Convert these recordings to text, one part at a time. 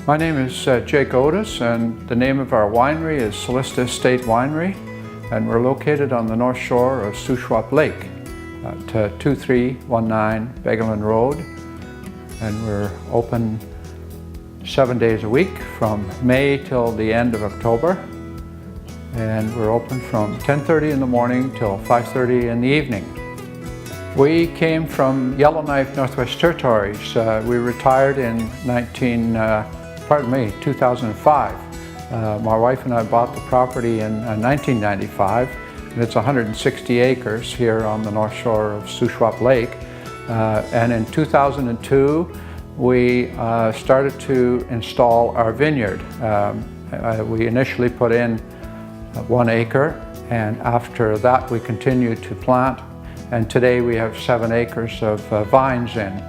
My name is Jake Otis, and the name of our winery is Solista Estate Winery, and we're located on the north shore of Shuswap Lake at 2319 Begelin Road, and we're open 7 days a week from May till the end of October, and we're open from 10:30 in the morning till 5:30 in the evening. We came from Yellowknife, Northwest Territories. We retired in 2005. My wife and I bought the property in 1995, and it's 160 acres here on the north shore of Shuswap Lake. And in 2002, we started to install our vineyard. We initially put in 1 acre, and after that we continued to plant, and today we have 7 acres of vines in.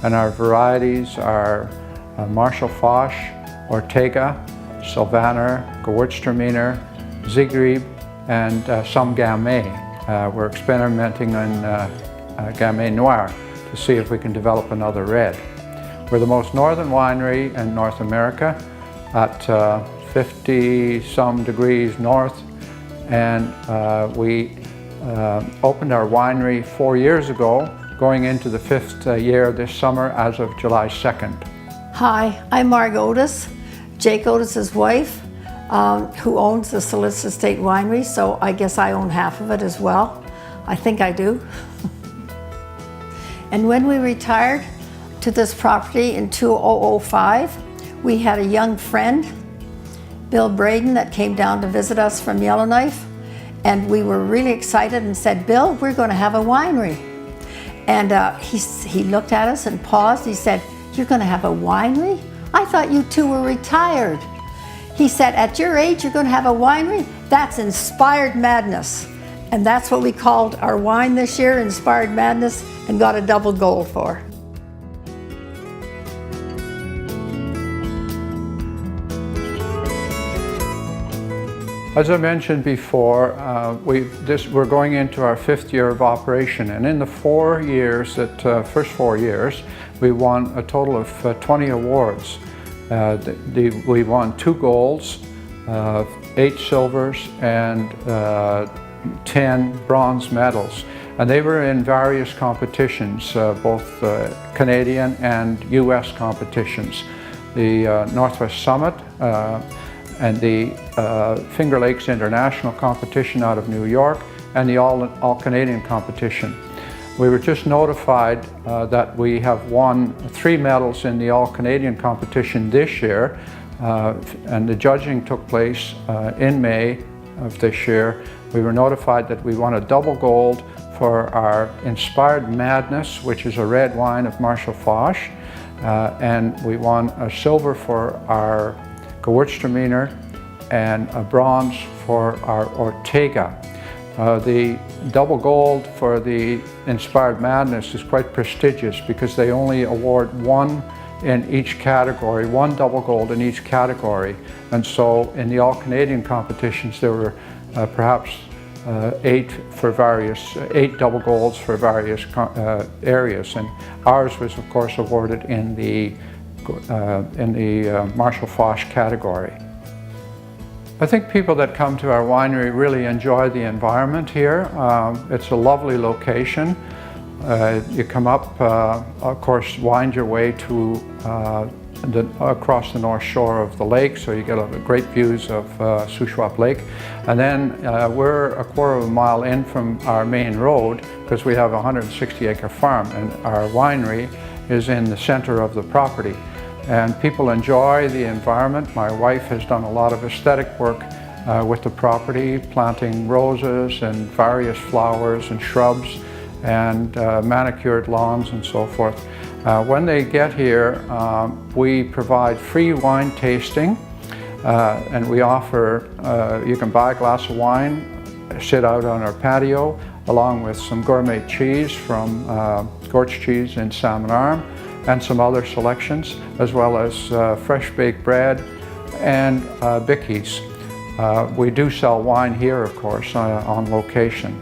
And our varieties are Marshall Foch, Ortega, Sylvaner, Gewürztraminer, Ziegrieb, and some Gamay. We're experimenting on Gamay Noir to see if we can develop another red. We're the most northern winery in North America at 50-some degrees north, and we opened our winery 4 years ago, going into the 5th year this summer as of July 2nd. Hi, I'm Marg Otis, Jake Otis's wife, who owns the Solista Estate Winery, so I guess I own half of it as well. I think I do. And when we retired to this property in 2005, we had a young friend, Bill Braden, that came down to visit us from Yellowknife, and we were really excited and said, "Bill, we're going to have a winery." And he looked at us and paused. He said, "You're going to have a winery? I thought you two were retired." He said, "At your age, you're going to have a winery? That's inspired madness." And that's what we called our wine this year, Inspired Madness, and got a double gold for. As I mentioned before, we're going into our 5th year of operation, and in the 4 years, first 4 years, we won a total of 20 awards. We won 2 golds, 8 silvers, and 10 bronze medals. And they were in various competitions, both Canadian and US competitions. The Northwest Summit, and the Finger Lakes International competition out of New York, and the All Canadian competition. We were just notified that we have won 3 medals in the All Canadian competition this year, and the judging took place in May of this year. We were notified that we won a double gold for our Inspired Madness, which is a red wine of Marshall Foch, and we won a silver for our Gewürztraminer and a bronze for our Ortega. The double gold for the Inspired Madness is quite prestigious because they only award 1 in each category, 1 double gold in each category. And so in the All Canadian competitions there were perhaps 8 double golds for various areas, and ours was of course awarded in the Marshall Foch category. I think people that come to our winery really enjoy the environment here. It's a lovely location. You come up, of course, wind your way to across the north shore of the lake, so you get great views of Shuswap Lake. And then we're a quarter of a mile in from our main road because we have a 160-acre farm, and our winery is in the center of the property. And people enjoy the environment. My wife has done a lot of aesthetic work with the property, planting roses and various flowers and shrubs and manicured lawns and so forth. When they get here, we provide free wine tasting, and we offer, you can buy a glass of wine, sit out on our patio, along with some gourmet cheese from Gorch Cheese in Salmon Arm, and some other selections, as well as fresh baked bread and bickies. We do sell wine here, of course, on location.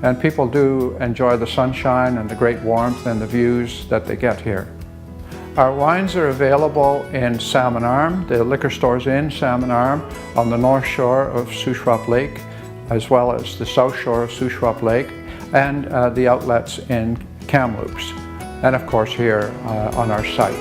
And people do enjoy the sunshine and the great warmth and the views that they get here. Our wines are available in Salmon Arm, the liquor stores in Salmon Arm, on the north shore of Shuswap Lake, as well as the south shore of Shuswap Lake, and the outlets in Kamloops, and of course here on our site.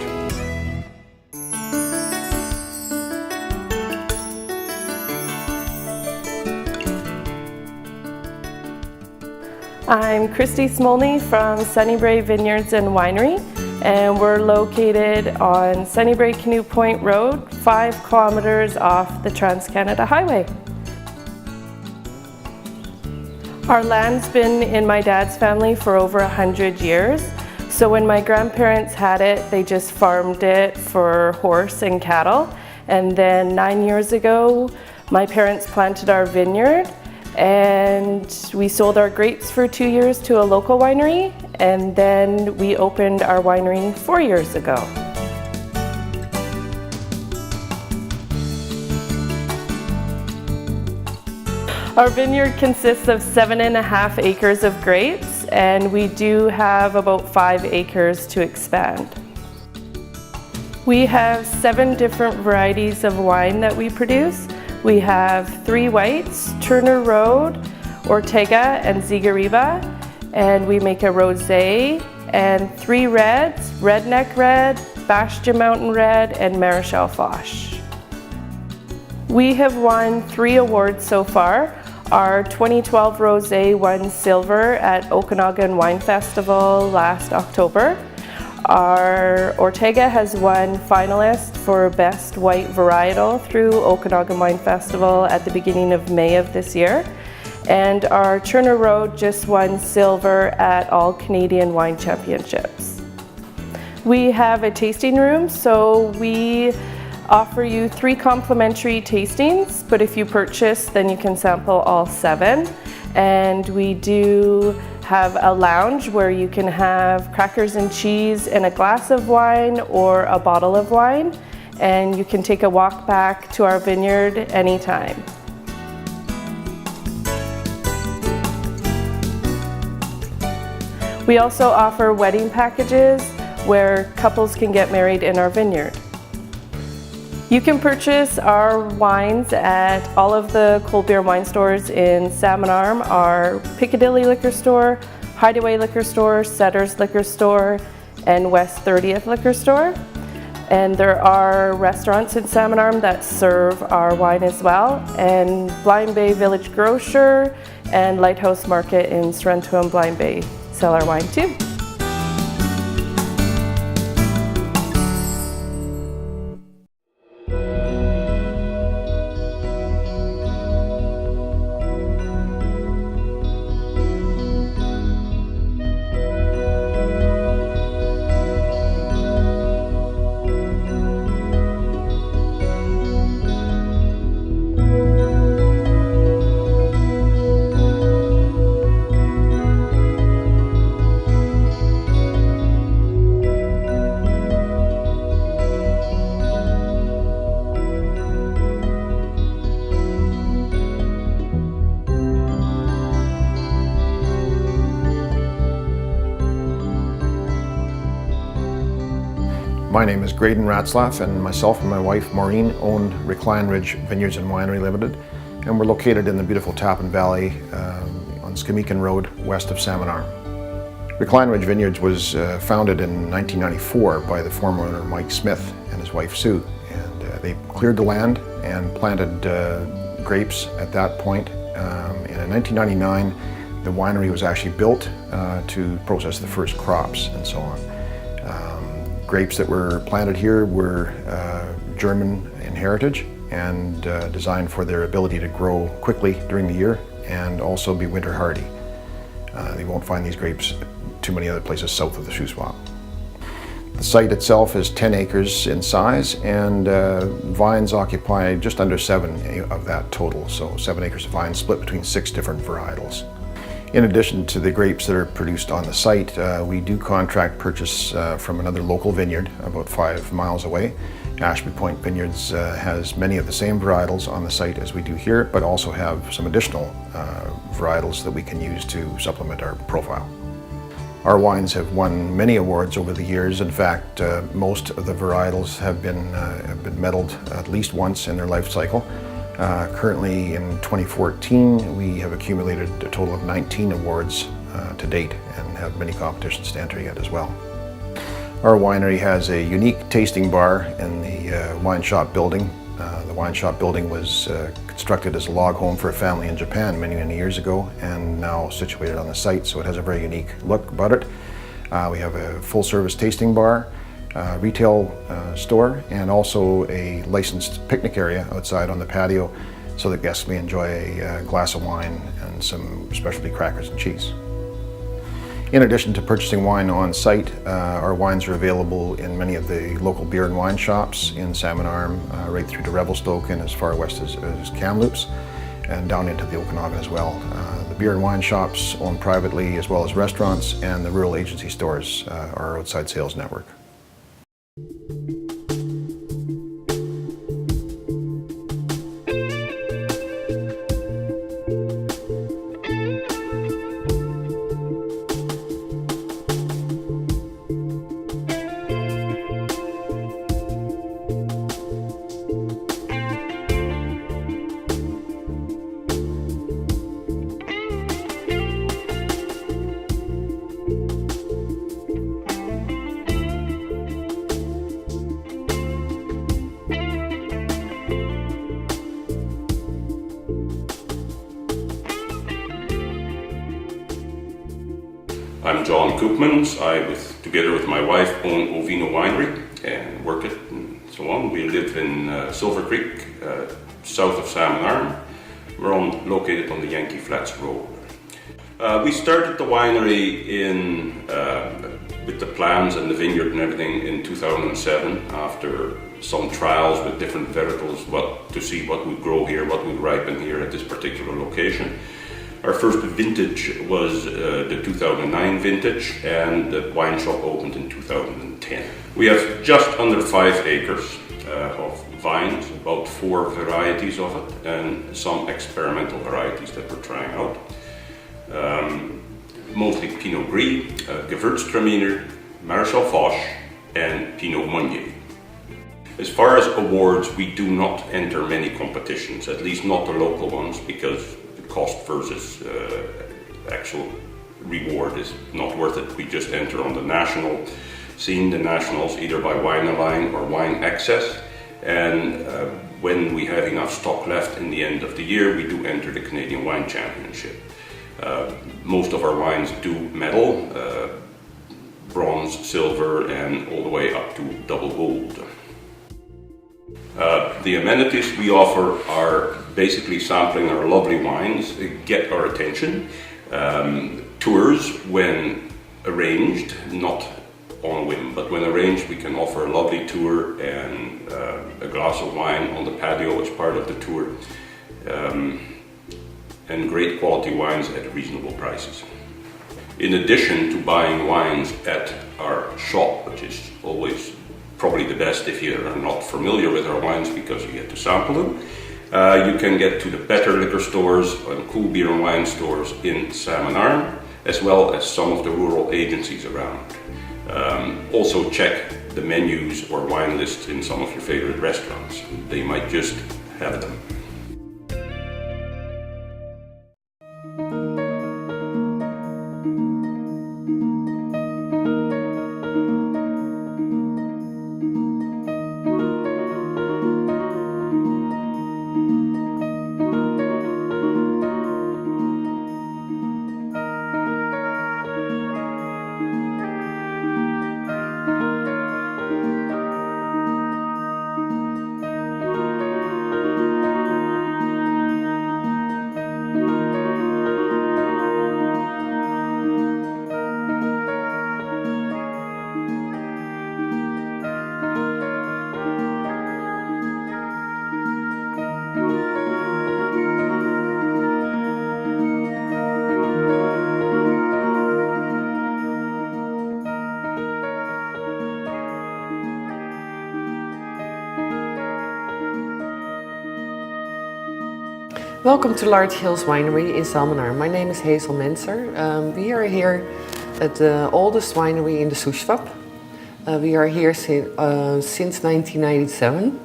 I'm Christy Smolny from Sunnybrae Vineyards and Winery, and we're located on Sunnybrae Canoe Point Road, 5 kilometers off the Trans-Canada Highway. Our land's been in my dad's family for over 100 years. So when my grandparents had it, they just farmed it for horse and cattle. And then 9 years ago, my parents planted our vineyard, and we sold our grapes for 2 years to a local winery, and then we opened our winery 4 years ago. Our vineyard consists of 7.5 acres of grapes, and we do have about 5 acres to expand. We have 7 different varieties of wine that we produce. We have 3 whites, Turner Road, Ortega, and Zigarriba, and we make a rosé, and 3 reds, Redneck Red, Bastion Mountain Red, and Marichal Foch. We have won 3 awards so far. Our 2012 rosé won silver at Okanagan Wine Festival last October. Our Ortega has won finalist for Best White Varietal through Okanagan Wine Festival at the beginning of May of this year. And our Turner Road just won silver at all Canadian Wine Championships. We have a tasting room, so we offer you 3 complimentary tastings, but if you purchase, then you can sample all 7. And we do have a lounge where you can have crackers and cheese and a glass of wine or a bottle of wine, and you can take a walk back to our vineyard anytime. We also offer wedding packages where couples can get married in our vineyard. You can purchase our wines at all of the cold beer wine stores in Salmon Arm, our Piccadilly Liquor Store, Hideaway Liquor Store, Setter's Liquor Store, and West 30th Liquor Store. And there are restaurants in Salmon Arm that serve our wine as well, and Blind Bay Village Grocer and Lighthouse Market in Sorrento and Blind Bay sell our wine too. My name is Graydon Ratzlaff, and myself and my wife Maureen own Recline Ridge Vineyards and Winery Limited, and we're located in the beautiful Tappan Valley on Skamikan Road west of Salmon Arm. Recline Ridge Vineyards was founded in 1994 by the former owner Mike Smith and his wife Sue, and they cleared the land and planted grapes at that point. And in 1999 the winery was actually built to process the first crops and so on. Grapes that were planted here were German in heritage and designed for their ability to grow quickly during the year and also be winter hardy. You won't find these grapes too many other places south of the Shuswap. The site itself is 10 acres in size, and vines occupy just under 7 of that total, so 7 acres of vines split between 6 different varietals. In addition to the grapes that are produced on the site, we do contract purchase from another local vineyard about 5 miles away. Ashby Point Vineyards has many of the same varietals on the site as we do here, but also have some additional varietals that we can use to supplement our profile. Our wines have won many awards over the years. In fact, most of the varietals have been medaled at least once in their life cycle. Currently in 2014, we have accumulated a total of 19 awards to date and have many competitions to enter yet as well. Our winery has a unique tasting bar in the wine shop building. The wine shop building was constructed as a log home for a family in Japan many, many years ago, and now situated on the site, so it has a very unique look about it. We have a full-service tasting bar, retail store, and also a licensed picnic area outside on the patio so that guests may enjoy a glass of wine and some specialty crackers and cheese. In addition to purchasing wine on site, our wines are available in many of the local beer and wine shops in Salmon Arm, right through to Revelstoke and as far west as Kamloops, and down into the Okanagan as well. The beer and wine shops owned privately, as well as restaurants, and the rural agency stores are our outside sales network. I'm John Koopmans. Together with my wife, own Ovino Winery and work it and so on. We live in Silver Creek, south of Salmon Arm. We're located on the Yankee Flats Road. We started the winery with the plans and the vineyard and everything in 2007 after some trials with different varietals to see what would grow here, what would ripen here at this particular location. Our first vintage was the 2009 vintage, and the wine shop opened in 2010. We have just under 5 acres of vines, about 4 varieties of it, and some experimental varieties that we're trying out. Mostly Pinot Gris, Gewürztraminer, Maréchal Foch, and Pinot Meunier. As far as awards, we do not enter many competitions, at least not the local ones, because cost versus actual reward is not worth it. We just enter on the national scene, the nationals, either by Wine Align or Wine Access, and when we have enough stock left in the end of the year, we do enter the Canadian Wine Championship. Most of our wines do medal, bronze, silver, and all the way up to double gold. The amenities we offer are basically sampling our lovely wines, get our attention. Tours when arranged, not on a whim, but when arranged we can offer a lovely tour and a glass of wine on the patio as part of the tour. And great quality wines at reasonable prices. In addition to buying wines at our shop, which is always probably the best if you are not familiar with our wines because you get to sample them. You can get to the better liquor stores and cool beer and wine stores in Salmon Arm, as well as some of the rural agencies around. Also check the menus or wine lists in some of your favorite restaurants. They might just have them. Welcome to Large Hills Winery in Salmon Arm. My name is Hazel Menser. We are here at the oldest winery in the Shuswap. We are here since 1997.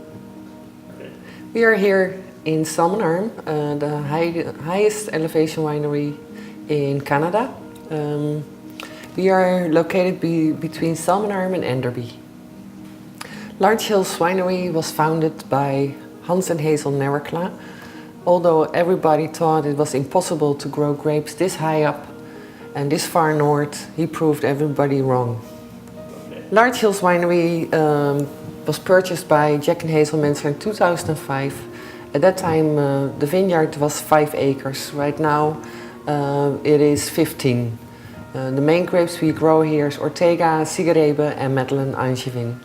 We are here in Salmonarm, the highest elevation winery in Canada. We are located between Salmonarm and Enderby. Large Hills Winery was founded by Hans and Hazel Nerekla. Although everybody thought it was impossible to grow grapes this high up and this far north, he proved everybody wrong. Large Hills Winery was purchased by Jack and Hazel Menser in 2005. At that time the vineyard was 5 acres. Right now it is 15. The main grapes we grow here is Ortega, Cigarebe and Madeleine Angevin.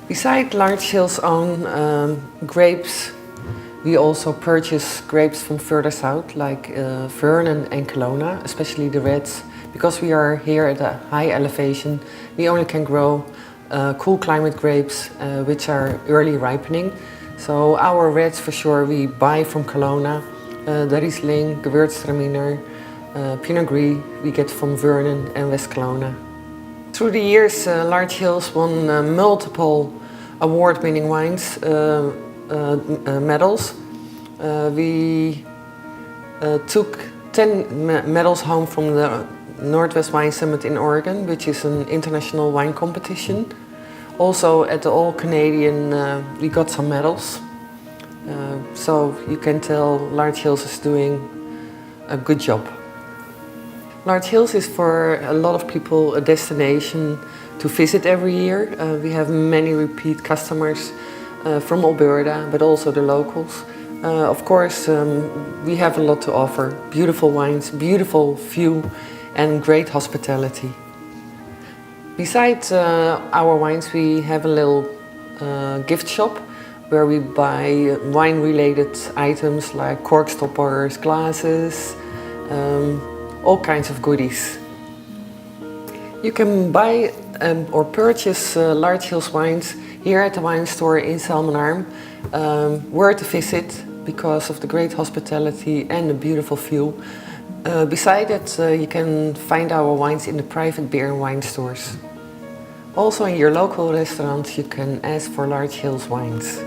Besides Large Hills' own grapes, we also purchase grapes from further south, like Vernon and Kelowna, especially the reds. Because we are here at a high elevation, we only can grow cool climate grapes, which are early ripening. So our reds for sure we buy from Kelowna, the Riesling, Gewürztraminer, Pinot Gris we get from Vernon and West Kelowna. Through the years, Large Hills won multiple award-winning wines, medals. We took 10 medals home from the Northwest Wine Summit in Oregon, which is an international wine competition. Also at the All-Canadian we got some medals. So you can tell Large Hills is doing a good job. Large Hills is for a lot of people a destination to visit every year. We have many repeat customers from Alberta, but also the locals. Of course, we have a lot to offer. Beautiful wines, beautiful view and great hospitality. Besides our wines, we have a little gift shop where we buy wine-related items like cork stoppers, glasses, all kinds of goodies. You can buy or purchase Large Hills wines here at the wine store in Salmonarm. Worth a visit because of the great hospitality and the beautiful view. Besides that, you can find our wines in the private beer and wine stores. Also in your local restaurants you can ask for Large Hills wines.